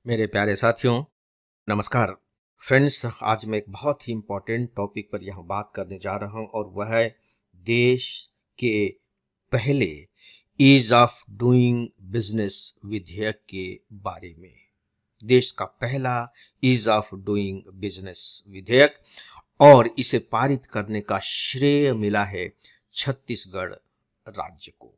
मेरे प्यारे साथियों, नमस्कार। फ्रेंड्स, आज मैं एक बहुत ही इम्पोर्टेंट टॉपिक पर यहाँ बात करने जा रहा हूँ और वह है देश के पहले ईज ऑफ डूइंग बिजनेस विधेयक के बारे में। देश का पहला ईज ऑफ डूइंग बिजनेस विधेयक, और इसे पारित करने का श्रेय मिला है छत्तीसगढ़ राज्य को।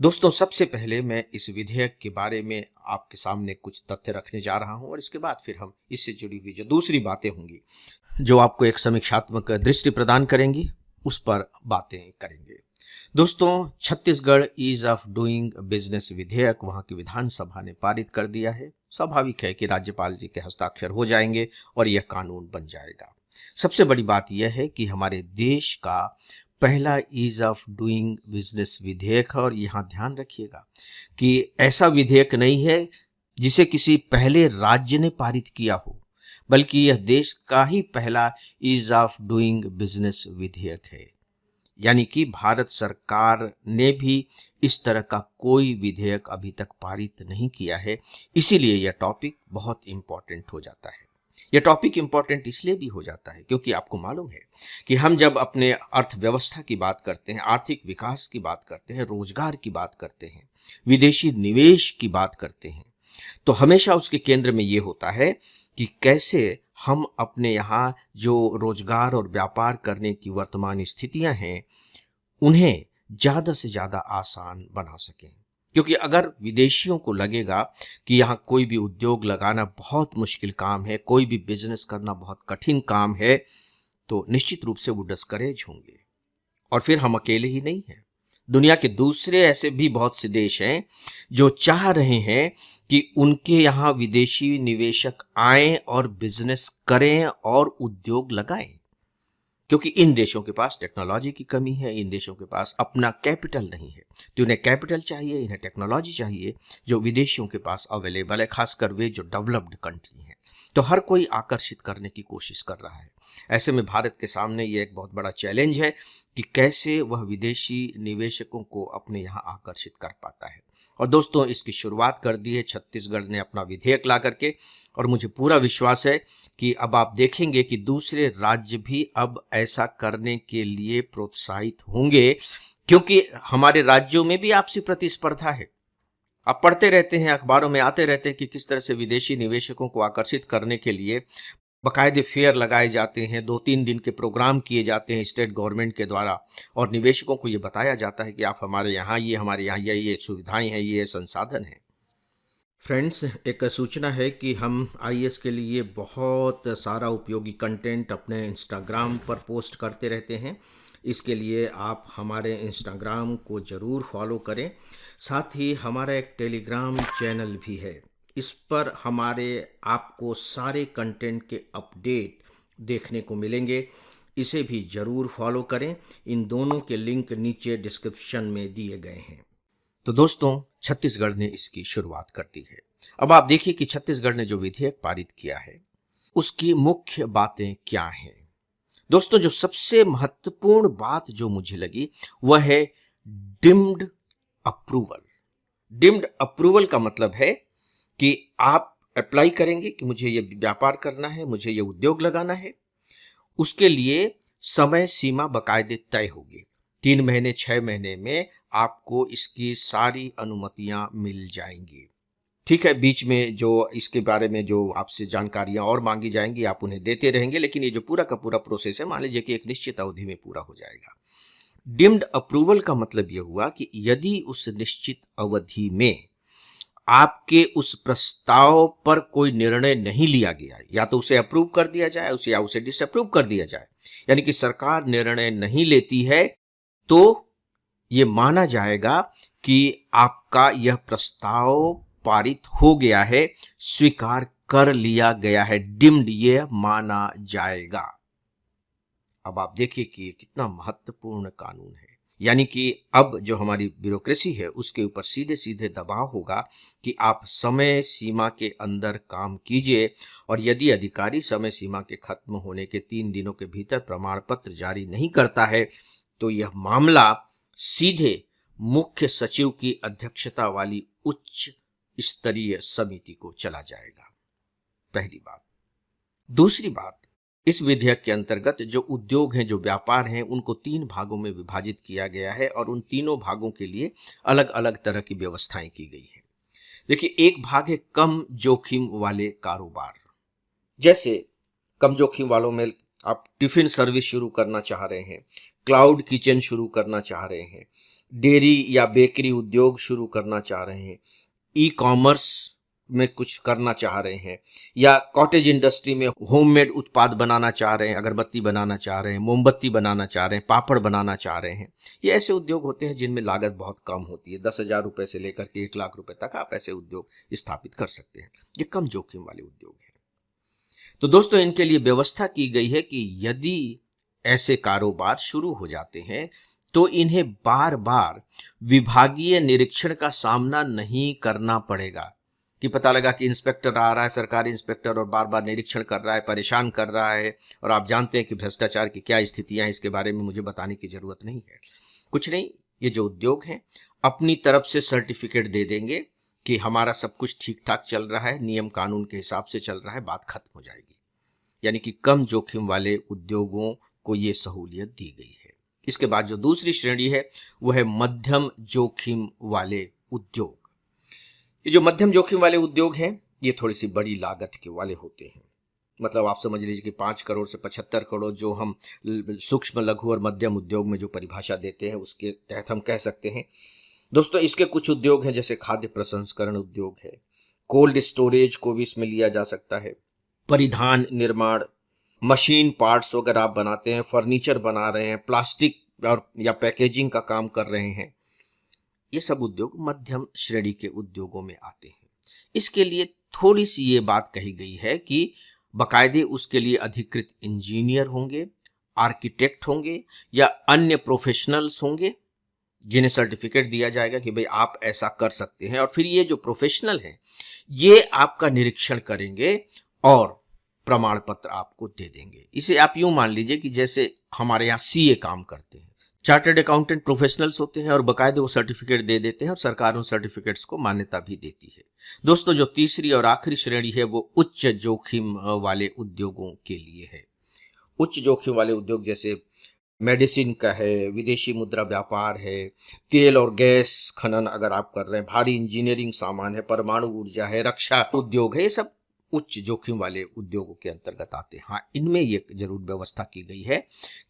दोस्तों, सबसे पहले मैं इस विधेयक के बारे में आपके सामने कुछ तथ्य रखने जा रहा हूं और इसके बाद फिर हम इससे जुड़ी हुई जो दूसरी बातें होंगी, जो आपको एक समीक्षात्मक दृष्टि प्रदान करेंगी, उस पर बातें करेंगे। दोस्तों, Chhattisgarh ease of doing business विधेयक वहां की विधानसभा ने पारित कर दिया है। स्वाभाविक है कि राज्यपाल जी के हस्ताक्षर हो जाएंगे और यह कानून बन जाएगा। सबसे बड़ी बात यह है कि हमारे देश का पहला ईज ऑफ डूइंग बिजनेस विधेयक है, और यहाँ ध्यान रखिएगा कि ऐसा विधेयक नहीं है जिसे किसी पहले राज्य ने पारित किया हो, बल्कि यह देश का ही पहला ईज ऑफ डूइंग बिजनेस विधेयक है। यानी कि भारत सरकार ने भी इस तरह का कोई विधेयक अभी तक पारित नहीं किया है। इसीलिए यह टॉपिक बहुत इंपॉर्टेंट हो जाता है। यह टॉपिक इंपॉर्टेंट इसलिए भी हो जाता है क्योंकि आपको मालूम है कि हम जब अपने अर्थव्यवस्था की बात करते हैं, आर्थिक विकास की बात करते हैं, रोजगार की बात करते हैं, विदेशी निवेश की बात करते हैं, तो हमेशा उसके केंद्र में यह होता है कि कैसे हम अपने यहाँ जो रोजगार और व्यापार करने की वर्तमान स्थितियां हैं, उन्हें ज़्यादा से ज़्यादा आसान बना सकें। क्योंकि अगर विदेशियों को लगेगा कि यहाँ कोई भी उद्योग लगाना बहुत मुश्किल काम है, कोई भी बिजनेस करना बहुत कठिन काम है, तो निश्चित रूप से वो डिस्करेज होंगे। और फिर हम अकेले ही नहीं हैं, दुनिया के दूसरे ऐसे भी बहुत से देश हैं जो चाह रहे हैं कि उनके यहाँ विदेशी निवेशक आएं और बिजनेस करें और उद्योग लगाएं। क्योंकि इन देशों के पास टेक्नोलॉजी की कमी है, इन देशों के पास अपना कैपिटल नहीं है, तो इन्हें कैपिटल चाहिए, इन्हें टेक्नोलॉजी चाहिए जो विदेशियों के पास अवेलेबल है, खासकर वे जो डेवलप्ड कंट्री हैं। तो हर कोई आकर्षित करने की कोशिश कर रहा है। ऐसे में भारत के सामने ये एक बहुत बड़ा चैलेंज है कि कैसे वह विदेशी निवेशकों को अपने यहाँ आकर्षित कर पाता है। और दोस्तों, इसकी शुरुआत कर दी है छत्तीसगढ़ ने अपना विधेयक ला करके, और मुझे पूरा विश्वास है कि अब आप देखेंगे कि दूसरे राज्य भी अब ऐसा करने के लिए प्रोत्साहित होंगे, क्योंकि हमारे राज्यों में भी आपसी प्रतिस्पर्धा है। आप पढ़ते रहते हैं, अखबारों में आते रहते हैं कि किस तरह से विदेशी निवेशकों को आकर्षित करने के लिए बाकायदे फेयर लगाए जाते हैं, 2-3 दिन के प्रोग्राम किए जाते हैं स्टेट गवर्नमेंट के द्वारा, और निवेशकों को ये बताया जाता है कि आप हमारे यहाँ ये सुविधाएं हैं, ये संसाधन हैं। फ्रेंड्स, एक सूचना है कि हम आईएएस के लिए बहुत सारा उपयोगी कंटेंट अपने इंस्टाग्राम पर पोस्ट करते रहते हैं। इसके लिए आप हमारे इंस्टाग्राम को ज़रूर फॉलो करें। साथ ही हमारा एक टेलीग्राम चैनल भी है, इस पर हमारे आपको सारे कंटेंट के अपडेट देखने को मिलेंगे। इसे भी ज़रूर फॉलो करें। इन दोनों के लिंक नीचे डिस्क्रिप्शन में दिए गए हैं। तो दोस्तों, छत्तीसगढ़ ने इसकी शुरुआत कर दी है। अब आप देखिए कि छत्तीसगढ़ ने जो विधेयक पारित किया है, उसकी मुख्य बातें क्या हैं। दोस्तों, जो सबसे महत्वपूर्ण बात जो मुझे लगी वह है डिम्ड अप्रूवल। डिम्ड अप्रूवल का मतलब है कि आप अप्लाई करेंगे कि मुझे ये व्यापार करना है, मुझे ये उद्योग लगाना है, उसके लिए समय सीमा बाकायदे तय होगी। 3 महीने 6 महीने में आपको इसकी सारी अनुमतियां मिल जाएंगी। ठीक है, बीच में जो इसके बारे में जो आपसे जानकारियां और मांगी जाएंगी, आप उन्हें देते रहेंगे, लेकिन ये जो पूरा का पूरा प्रोसेस है, मान लीजिए कि एक निश्चित अवधि में पूरा हो जाएगा। डिम्ड अप्रूवल का मतलब यह हुआ कि यदि उस निश्चित अवधि में आपके उस प्रस्ताव पर कोई निर्णय नहीं लिया गया, या तो उसे अप्रूव कर दिया जाए या उसे डिसअप्रूव कर दिया जाए, यानी कि सरकार निर्णय नहीं लेती है, तो ये माना जाएगा कि आपका यह प्रस्ताव पारित हो गया है, स्वीकार कर लिया गया है, डिम्ड यह माना जाएगा। अब आप देखिए कि ये कितना महत्वपूर्ण कानून है। यानी कि अब जो हमारी ब्यूरोक्रेसी है, उसके ऊपर सीधे सीधे दबाव होगा कि आप समय सीमा के अंदर काम कीजिए, और यदि अधिकारी समय सीमा के खत्म होने के 3 दिनों के भीतर प्रमाण पत्र जारी नहीं करता है, तो यह मामला सीधे मुख्य सचिव की अध्यक्षता वाली उच्च स्तरीय समिति को चला जाएगा। पहली बात। दूसरी बात, इस विधेयक के अंतर्गत जो उद्योग हैं, जो व्यापार हैं, उनको 3 भागों में विभाजित किया गया है और उन तीनों भागों के लिए अलग अलग तरह की व्यवस्थाएं की गई हैं। देखिए, एक भाग है कम जोखिम वाले कारोबार। जैसे कम जोखिम वालों में आप टिफिन सर्विस शुरू करना चाह रहे हैं, क्लाउड किचन शुरू करना चाह रहे हैं, डेयरी या बेकरी उद्योग शुरू करना चाह रहे हैं, ई कॉमर्स में कुछ करना चाह रहे हैं, या कॉटेज इंडस्ट्री में होममेड उत्पाद बनाना चाह रहे हैं, अगरबत्ती बनाना चाह रहे हैं, मोमबत्ती बनाना चाह रहे हैं, पापड़ बनाना चाह रहे हैं। ये ऐसे उद्योग होते हैं जिनमें लागत बहुत कम होती है। 10,000 रुपये से लेकर के 1 लाख रुपए तक आप ऐसे उद्योग स्थापित कर सकते हैं। ये कम जोखिम वाले उद्योग हैं। तो दोस्तों, इनके लिए व्यवस्था की गई है कि यदि ऐसे कारोबार शुरू हो जाते हैं तो इन्हें बार बार विभागीय निरीक्षण का सामना नहीं करना पड़ेगा। कि पता लगा कि इंस्पेक्टर आ रहा है, सरकारी इंस्पेक्टर, और बार बार निरीक्षण कर रहा है, परेशान कर रहा है, और आप जानते हैं कि भ्रष्टाचार की क्या स्थितियां हैं, इसके बारे में मुझे बताने की जरूरत नहीं है। कुछ नहीं, ये जो उद्योग हैं अपनी तरफ से सर्टिफिकेट दे देंगे कि हमारा सब कुछ ठीक ठाक चल रहा है, नियम कानून के हिसाब से चल रहा है, बात खत्म हो जाएगी। यानी कि कम जोखिम वाले उद्योगों को ये सहूलियत दी गई है। इसके बाद जो दूसरी श्रेणी है वो है मध्यम जोखिम वाले उद्योग। ये जो मध्यम जोखिम वाले उद्योग हैं ये थोड़ी सी बड़ी लागत के वाले होते हैं। मतलब आप समझ लीजिए कि 5 करोड़ से 75 करोड़ जो हम सूक्ष्म, लघु और मध्यम उद्योग में जो परिभाषा देते हैं उसके तहत हम कह सकते हैं। दोस्तों, इसके कुछ उद्योग हैं, जैसे खाद्य प्रसंस्करण उद्योग है, कोल्ड स्टोरेज को भी इसमें लिया जा सकता है, परिधान निर्माण, मशीन पार्ट्स वगैरह आप बनाते हैं, फर्नीचर बना रहे हैं, प्लास्टिक और या पैकेजिंग का काम कर रहे हैं, ये सब उद्योग मध्यम श्रेणी के उद्योगों में आते हैं। इसके लिए थोड़ी सी ये बात कही गई है कि बाकायदे उसके लिए अधिकृत इंजीनियर होंगे, आर्किटेक्ट होंगे या अन्य प्रोफेशनल्स होंगे जिन्हें सर्टिफिकेट दिया जाएगा कि भाई आप ऐसा कर सकते हैं। और फिर ये जो प्रोफेशनल हैं ये आपका निरीक्षण करेंगे और प्रमाण पत्र आपको दे देंगे। इसे आप यूं मान लीजिए कि जैसे हमारे यहाँ सीए काम करते हैं, चार्टर्ड अकाउंटेंट प्रोफेशनल्स होते हैं, और बाकायदे वो सर्टिफिकेट दे देते हैं और सरकार उन सर्टिफिकेट्स को मान्यता भी देती है। दोस्तों, जो तीसरी और आखिरी श्रेणी है वो उच्च जोखिम वाले उद्योगों के लिए है। उच्च जोखिम वाले उद्योग जैसे मेडिसिन का है, विदेशी मुद्रा व्यापार है, तेल और गैस खनन अगर आप कर रहे हैं, भारी इंजीनियरिंग सामान है, परमाणु ऊर्जा है, रक्षा उद्योग है, ये सब उच्च जोखिम वाले उद्योगों के अंतर्गत आते हैं। हाँ, इनमें ये जरूर व्यवस्था की गई है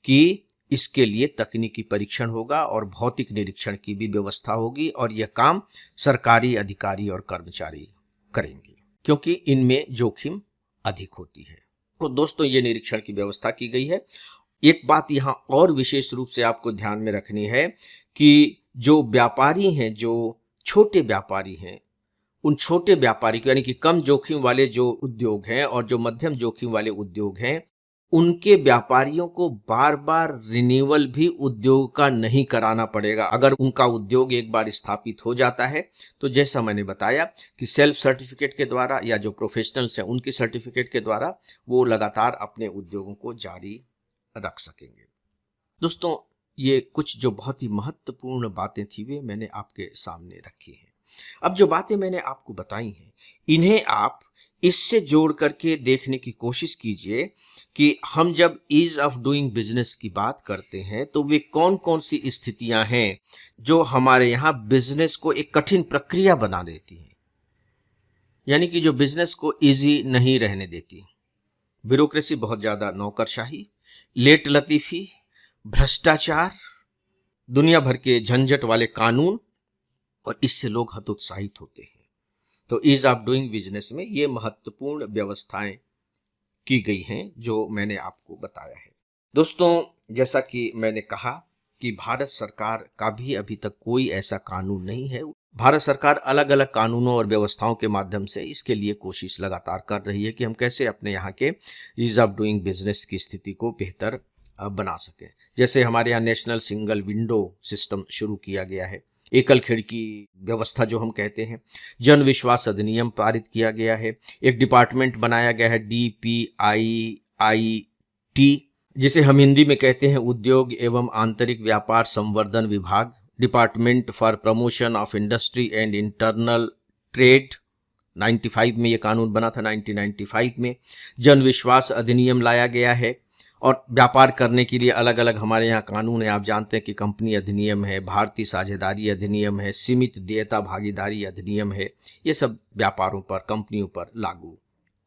कि इसके लिए तकनीकी परीक्षण होगा और भौतिक निरीक्षण की भी व्यवस्था होगी, और यह काम सरकारी अधिकारी और कर्मचारी करेंगे क्योंकि इनमें जोखिम अधिक होती है। तो दोस्तों, ये निरीक्षण की व्यवस्था की गई है। एक बात यहाँ और विशेष रूप से आपको ध्यान में रखनी है कि जो व्यापारी हैं, जो छोटे व्यापारी हैं, उन छोटे व्यापारी को, यानी कि कम जोखिम वाले जो उद्योग हैं और जो मध्यम जोखिम वाले उद्योग हैं, उनके व्यापारियों को बार बार रिन्यूअल भी उद्योग का नहीं कराना पड़ेगा। अगर उनका उद्योग एक बार स्थापित हो जाता है तो जैसा मैंने बताया कि सेल्फ सर्टिफिकेट के द्वारा या जो प्रोफेशनल्स हैं उनके सर्टिफिकेट के द्वारा वो लगातार अपने उद्योगों को जारी रख सकेंगे। दोस्तों, ये कुछ जो बहुत ही महत्वपूर्ण बातें थी वे मैंने आपके सामने रखी हैं। अब जो बातें मैंने आपको बताई हैं इन्हें आप इससे जोड़ करके देखने की कोशिश कीजिए कि हम जब ईज ऑफ डूइंग बिजनेस की बात करते हैं तो वे कौन कौन सी स्थितियां हैं जो हमारे यहाँ बिजनेस को एक कठिन प्रक्रिया बना देती हैं, यानी कि जो बिजनेस को इजी नहीं रहने देती। ब्यूरोक्रेसी बहुत ज़्यादा, नौकरशाही, लेट लतीफ़ी, भ्रष्टाचार, दुनिया भर के झंझट वाले कानून, और इससे लोग हतोत्साहित होते हैं। तो ईज ऑफ डूइंग बिजनेस में ये महत्वपूर्ण व्यवस्थाएं की गई हैं जो मैंने आपको बताया है। दोस्तों, जैसा कि मैंने कहा कि भारत सरकार का भी अभी तक कोई ऐसा कानून नहीं है। भारत सरकार अलग अलग कानूनों और व्यवस्थाओं के माध्यम से इसके लिए कोशिश लगातार कर रही है कि हम कैसे अपने यहाँ के ईज ऑफ डूइंग बिजनेस की स्थिति को बेहतर बना सकें। जैसे हमारे यहाँ नेशनल सिंगल विंडो सिस्टम शुरू किया गया है, एकल खिड़की व्यवस्था जो हम कहते हैं, जन विश्वास अधिनियम पारित किया गया है, एक डिपार्टमेंट बनाया गया है DPIIT, जिसे हम हिंदी में कहते हैं उद्योग एवं आंतरिक व्यापार संवर्धन विभाग, department for promotion of industry and internal trade 95 में ये कानून बना था, 1995 में जन विश्वास अधिनियम लाया गया है और व्यापार करने के लिए अलग अलग हमारे यहाँ कानून है। आप जानते हैं कि कंपनी अधिनियम है, भारतीय साझेदारी अधिनियम है, सीमित देयता भागीदारी अधिनियम है। ये सब व्यापारों पर, कंपनियों पर लागू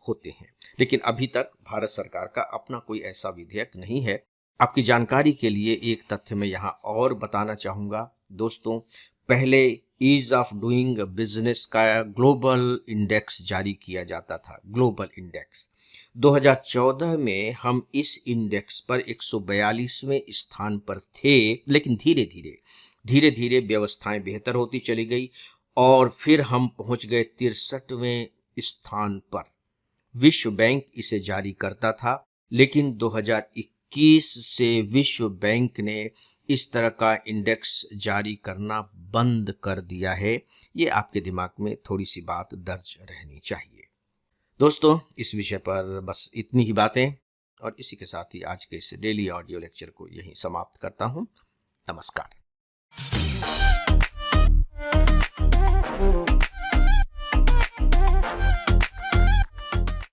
होते हैं, लेकिन अभी तक भारत सरकार का अपना कोई ऐसा विधेयक नहीं है। आपकी जानकारी के लिए एक तथ्य मैं यहाँ और बताना चाहूँगा दोस्तों, पहले ईज ऑफ डूइंग बिजनेस का ग्लोबल इंडेक्स जारी किया जाता था, ग्लोबल इंडेक्स। 2014 में हम इस इंडेक्स पर 142वें स्थान पर थे, लेकिन धीरे धीरे व्यवस्थाएं बेहतर होती चली गई और फिर हम पहुंच गए 63वें स्थान पर। विश्व बैंक इसे जारी करता था, लेकिन 2021 से विश्व बैंक ने इस तरह का इंडेक्स जारी करना बंद कर दिया है। ये आपके दिमाग में थोड़ी सी बात दर्ज रहनी चाहिए। दोस्तों, इस विषय पर बस इतनी ही बातें, और इसी के साथ ही आज के इस डेली ऑडियो लेक्चर को यहीं समाप्त करता हूं। नमस्कार।